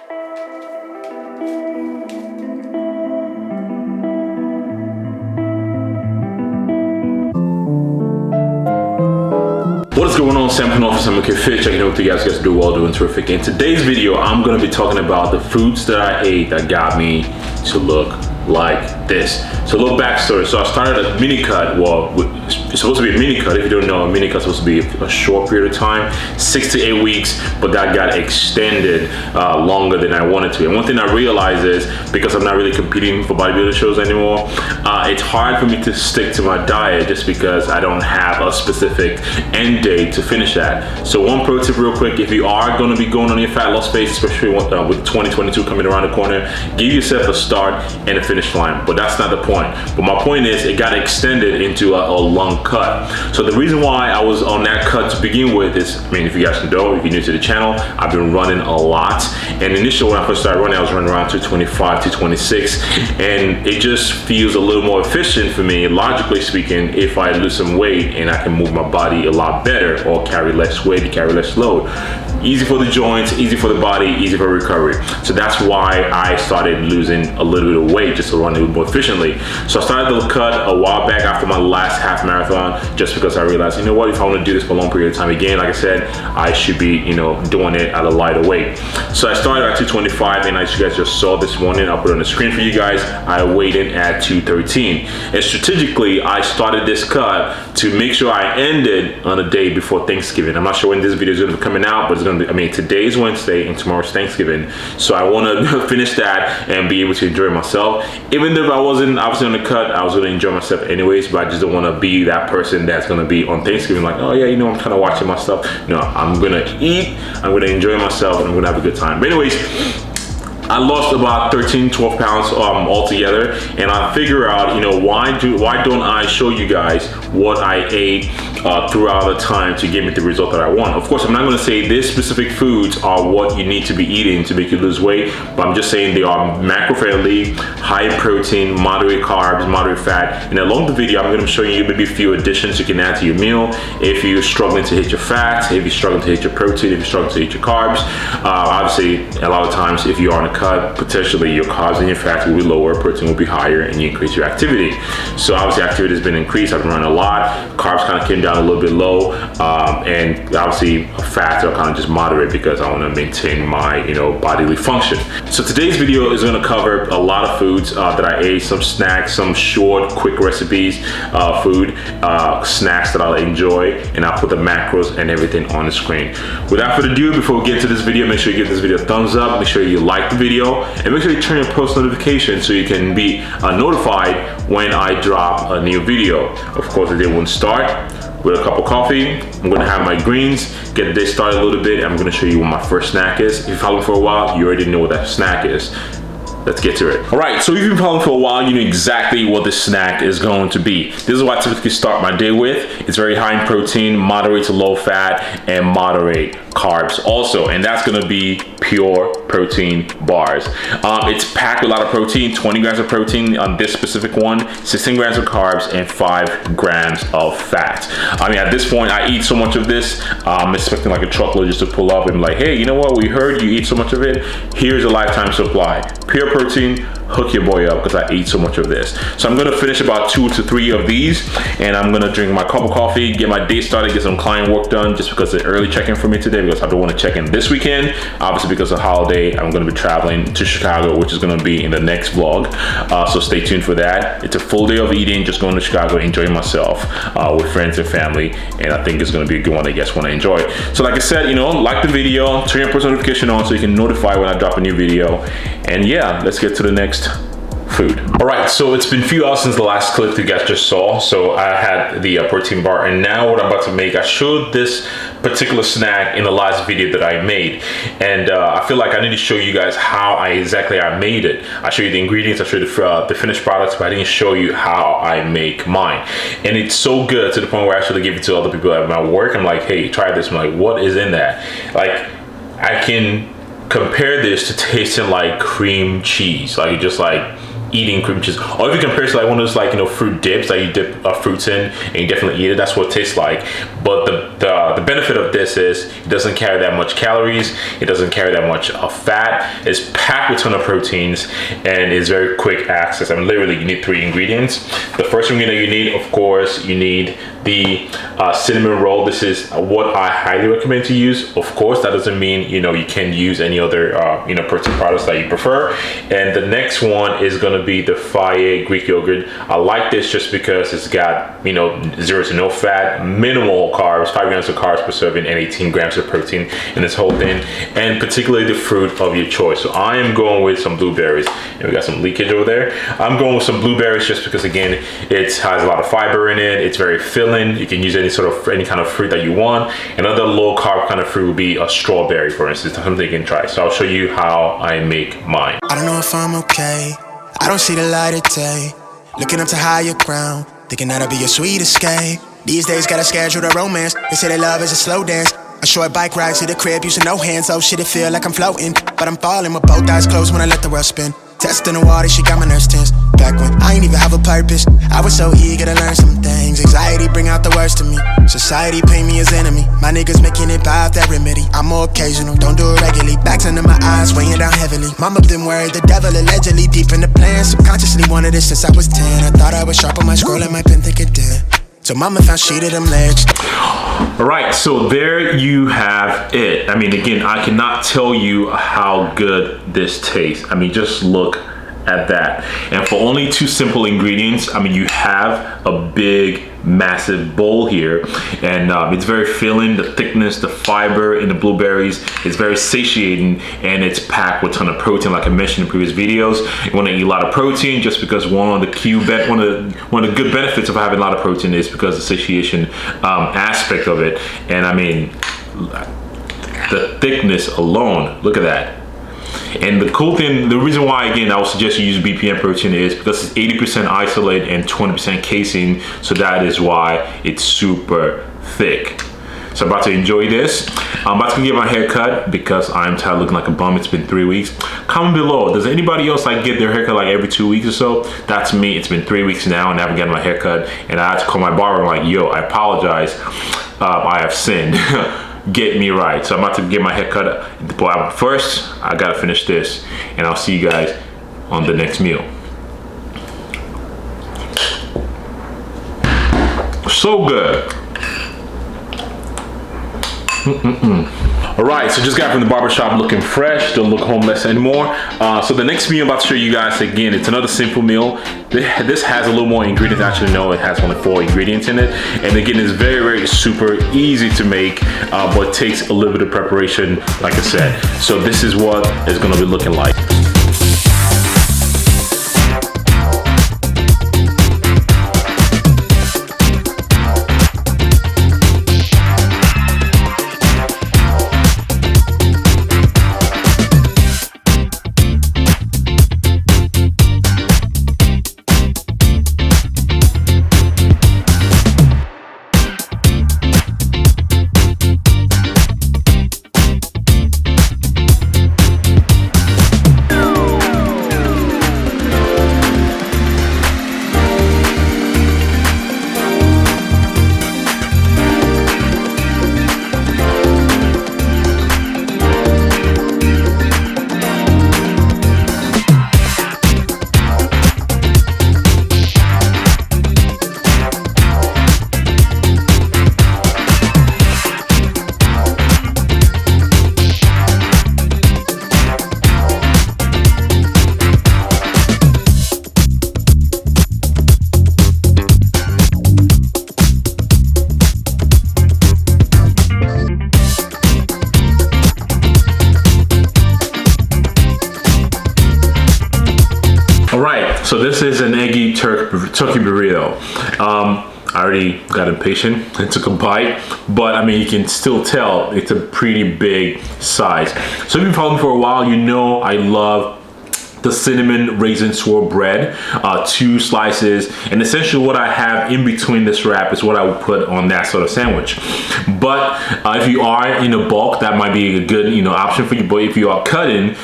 What is going on? SAMOKFIT, checking in with you guys do well, doing terrific. In today's video, I'm going to be talking about the foods that I ate that got me to look like this. So a little backstory. So I started a mini cut. Well, it's supposed to be a mini cut. If you don't know, a mini cut is supposed to be a short period of time, 6 to 8 weeks, but that got extended longer than I wanted to. And one thing I realized is, because I'm not really competing for bodybuilding shows anymore, it's hard for me to stick to my diet just because I don't have a specific end date to finish that. So one pro tip real quick, if you are going to be going on your fat loss phase, especially with 2022 coming around the corner, give yourself a start and a finish line. But that's not the point. But my point is, it got extended into a long cut. So the reason why I was on that cut to begin with is, I mean, if you guys know, if you're new to the channel, I've been running a lot. And initially when I first started running, I was running around 225, 226, and it just feels a little more efficient for me, logically speaking, if I lose some weight and I can move my body a lot better or carry less weight, carry less load. Easy for the joints, easy for the body, easy for recovery. So that's why I started losing a little bit of weight just to run a little more efficiently. So I started the cut a while back after my last half marathon, just because I realized, you know what, if I want to do this for a long period of time again, like I said, I should be, you know, doing it at a lighter weight. So I started at 225, and as you guys just saw this morning, I'll put it on the screen for you guys, I weighed in at 213. And strategically, I started this cut to make sure I ended on a day before Thanksgiving. I'm not sure when this video is going to be coming out, but it's going to be, I mean, today's Wednesday and tomorrow's Thanksgiving. So I want to finish that and be able to enjoy myself. Even though if I wasn't obviously on the cut, I was going to enjoy myself anyways, but I just don't want to be that person that's going to be on Thanksgiving like, oh yeah, you know, I'm kind of watching my stuff. No, I'm going to eat, I'm going to enjoy myself, and I'm going to have a good time. But anyways, I lost about 13, 12 pounds altogether, and I figure out, you know, why don't I show you guys what I ate throughout the time to give me the result that I want. Of course, I'm not going to say these specific foods are what you need to be eating to make you lose weight, but I'm just saying they are macro-friendly, high protein, moderate carbs, moderate fat. And along the video, I'm going to be showing you maybe a few additions you can add to your meal if you're struggling to hit your fats, if you're struggling to hit your protein, if you're struggling to hit your carbs. Obviously, a lot of times if you're on a cut, potentially your carbs and your fats will be lower, protein will be higher, and you increase your activity. So obviously activity has been increased. I've been running a lot. Carbs kind of came down a little bit low, and obviously fats are kind of just moderate because I want to maintain my, you know, bodily function. So today's video is going to cover a lot of foods that I ate, some snacks, some short, quick recipes, snacks that I'll enjoy, and I'll put the macros and everything on the screen. Without further ado, before we get to this video, make sure you give this video a thumbs up, make sure you like the video, and make sure you turn your post notifications so you can be notified when I drop a new video. Of course, the day won't start with a cup of coffee. I'm gonna have my greens, get the day started a little bit. I'm gonna show you what my first snack is. If you follow me for a while, you already know what that snack is. Let's get to it. All right, so if you've been following for a while, you know exactly what this snack is going to be. This is what I typically start my day with. It's very high in protein, moderate to low fat, and moderate carbs also, and that's gonna be pure protein bars. It's packed with a lot of protein, 20 grams of protein on this specific one, 16 grams of carbs, and 5 grams of fat. I mean, at this point, I eat so much of this, I'm expecting like a truckload just to pull up and be like, hey, you know what, we heard you eat so much of it, here's a lifetime supply. Pure protein, hook your boy up because I ate so much of this. So I'm gonna finish about 2 to 3 of these, and I'm gonna drink my cup of coffee, get my day started, get some client work done, just because it's early check-in for me today, because I don't want to check in this weekend. Obviously, because of holiday, I'm gonna be traveling to Chicago, which is gonna be in the next vlog. So stay tuned for that. It's a full day of eating, just going to Chicago, enjoying myself with friends and family, and I think it's gonna be a good one that you guys wanna enjoy. So like I said, you know, like the video, turn your post notification on so you can notify when I drop a new video. And yeah, let's get to the next food. All right, so it's been a few hours since the last clip you guys just saw. So I had the protein bar, and now what I'm about to make, I showed this particular snack in the last video that I made, and I feel like I need to show you guys how exactly I made it. I show you the ingredients, I show you the finished products, but I didn't show you how I make mine. And it's so good to the point where I actually give it to other people at my work. I'm like, hey, try this. I'm like, what is in that? Like, I can compare this to tasting like cream cheese, like just like eating cream cheese. Or if you compare it to like one of those, like, you know, fruit dips that you dip fruits in and you definitely eat it, that's what it tastes like. But the benefit of this is it doesn't carry that much calories, it doesn't carry that much fat, it's packed with a ton of proteins, and it's very quick access. I mean, literally you need 3 ingredients. The first ingredient you need, of course, you need the cinnamon roll. This is what I highly recommend to use. Of course, that doesn't mean, you know, you can use any other protein products that you prefer. And the next one is going to be the Faye Greek yogurt. I like this just because it's got, you know, 0 to no fat, minimal carbs, 5 grams of carbs per serving, and 18 grams of protein in this whole thing, and particularly the fruit of your choice. So I am going with some blueberries, and we got some leakage over there. I'm going with some blueberries just because, again, it has a lot of fiber in it. It's very filling. You can use any kind of fruit that you want. Another low carb kind of fruit would be a strawberry, for instance. That's something you can try. So I'll show you how I make mine. I don't know if I'm okay. I don't see the light of day. Looking up to higher ground, thinking that'll be a sweet escape. These days gotta schedule the romance. They say that love is a slow dance. A short bike ride to the crib using no hands. Oh shit, it feel like I'm floating, but I'm falling with both eyes closed when I let the world spin. Testing the water, she got my nerves tense. Back when I ain't even have a purpose, I was so eager to learn some things. Anxiety bring out the worst in me. Society paint me as enemy. My niggas making it by that remedy. I'm more occasional, don't do it regularly. Backs under my eyes, weighing down heavily. Mama been worried, the devil allegedly deep in the plan. Subconsciously wanted it since I was 10. I thought I was sharp on my scroll and my pen think it did. So mama found shit of them legs. All right, so there you have it. I mean, again, I cannot tell you how good this tastes. I mean, just look at that. And for only 2 simple ingredients, I mean, you have a big, massive bowl here, and it's very filling. The thickness, the fiber in the blueberries is very satiating, and it's packed with a ton of protein, like I mentioned in previous videos. You want to eat a lot of protein just because one of the good benefits of having a lot of protein is because of the satiation aspect of it. And I mean, the thickness alone, look at that. And the cool thing, the reason why, again, I would suggest you use BPM protein is because it's 80% isolate and 20% casein. So that is why it's super thick. So I'm about to enjoy this. I'm about to get my hair cut because I'm tired of looking like a bum. It's been 3 weeks. Comment below, does anybody else like get their haircut like every 2 weeks or so? That's me. It's been 3 weeks now and I haven't gotten my hair cut. And I had to call my barber. I'm like, yo, I apologize. I have sinned. Get me right. So I'm about to get my hair cut. But first, I gotta finish this, and I'll see you guys on the next meal. So good. All right, so just got from the barbershop looking fresh, don't look homeless anymore. So the next meal I'm about to show you guys, again, it's another simple meal. This has a little more ingredients. Actually, no, it has only 4 ingredients in it. And again, it's very, very super easy to make, but takes a little bit of preparation, like I said. So this is what it's gonna be looking like. All right, so this is an eggy turkey burrito. I already got impatient and took a bite, but I mean, you can still tell it's a pretty big size. So if you've been following me for a while, you know I love the cinnamon raisin swirl bread, 2 slices, and essentially what I have in between this wrap is what I would put on that sort of sandwich. But if you are in a bulk, that might be a good option for you. But if you are cutting,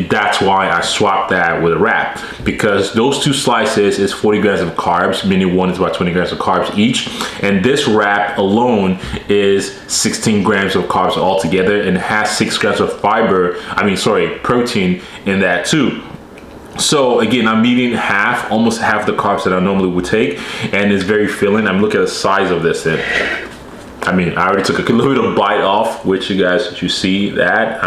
that's why I swapped that with a wrap, because those 2 slices is 40 grams of carbs, meaning one is about 20 grams of carbs each, and this wrap alone is 16 grams of carbs altogether, and has 6 grams of protein in that too. So again, I'm eating almost half the carbs that I normally would take, and it's very filling. I'm looking at the size of this, and I already took a little bit of bite off, which you see that.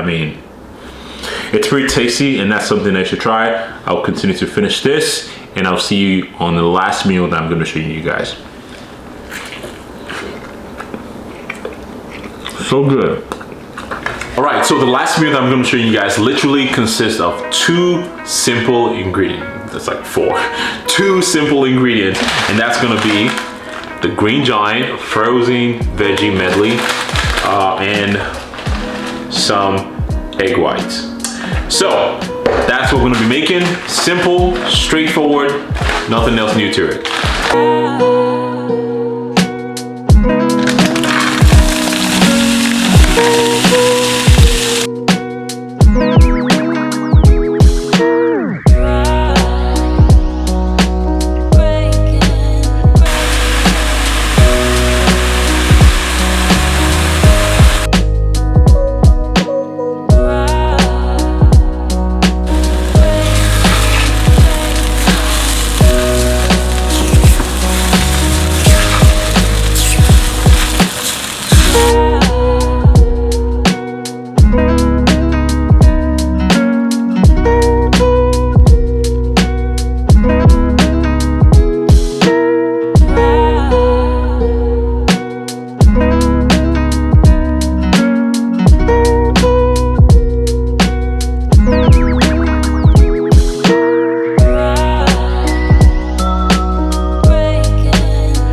It's pretty tasty, and that's something I should try. I'll continue to finish this, and I'll see you on the last meal that I'm going to show you guys. So good. All right, so the last meal that I'm going to show you guys literally consists of 2 simple ingredients. That's like 4. 2 simple ingredients, and that's going to be the Green Giant frozen veggie medley and some egg whites. So that's what we're going to be making. Simple, straightforward, nothing else new to it.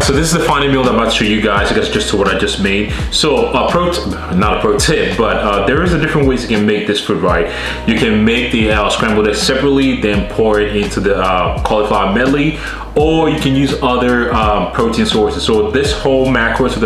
So this is the final meal that I'm about to show you guys. I guess just to what I just made. So not a pro tip, but there is a different ways you can make this food, right? You can make the scrambled eggs separately, then pour it into the cauliflower medley, or you can use other protein sources. So this whole macro, so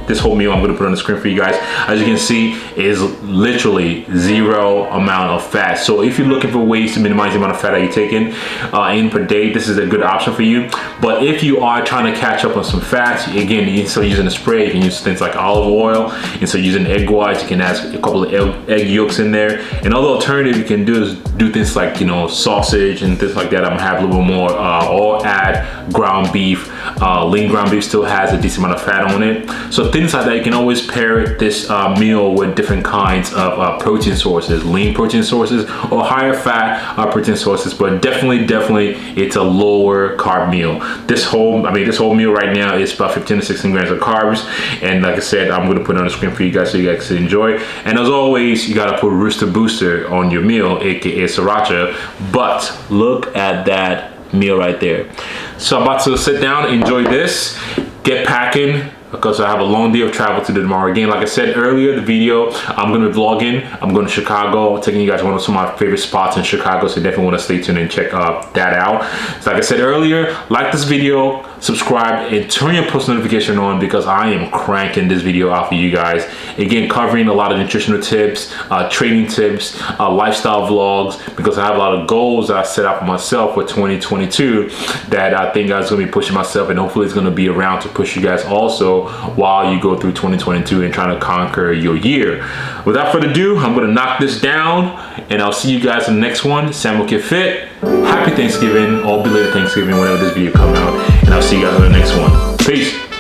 this whole meal I'm going to put on the screen for you guys, as you can see, is literally 0 amount of fat. So if you're looking for ways to minimize the amount of fat that you're taking in per day, this is a good option for you. But if you are trying to catch up on some fats, again, instead of using a spray, you can use things like olive oil. Instead of using egg whites, you can add a couple of egg yolks in there. Another alternative you can do is do things like, sausage and things like that. I'm gonna have a little bit more, or add ground beef. Lean ground beef still has a decent amount of fat on it. So things like that, you can always pair this meal with different kinds of protein sources, lean protein sources or higher fat protein sources, but definitely it's a lower carb meal. This whole meal right now is about 15 to 16 grams of carbs, and like I said, I'm going to put it on the screen for you guys so you guys can enjoy. And as always, you got to put Rooster Booster on your meal, aka sriracha. But look at that meal right there. So I'm about to sit down, enjoy this, get packing, because I have a long day of travel to do tomorrow. Again, like I said earlier, the video, I'm going to be vlogging. I'm going to Chicago, taking you guys to some of my favorite spots in Chicago, so you definitely want to stay tuned and check that out. So like I said earlier, like this video, subscribe, and turn your post notification on, because I am cranking this video out for you guys. Again, covering a lot of nutritional tips, training tips, lifestyle vlogs, because I have a lot of goals that I set out for myself for 2022 that I think I was going to be pushing myself, and hopefully it's going to be around to push you guys also while you go through 2022 and trying to conquer your year. Without further ado, I'm going to knock this down, and I'll see you guys in the next one. SAMOKFIT. Happy Thanksgiving, or belated Thanksgiving, whenever this video comes out, and I'll see you guys in the next one. Peace.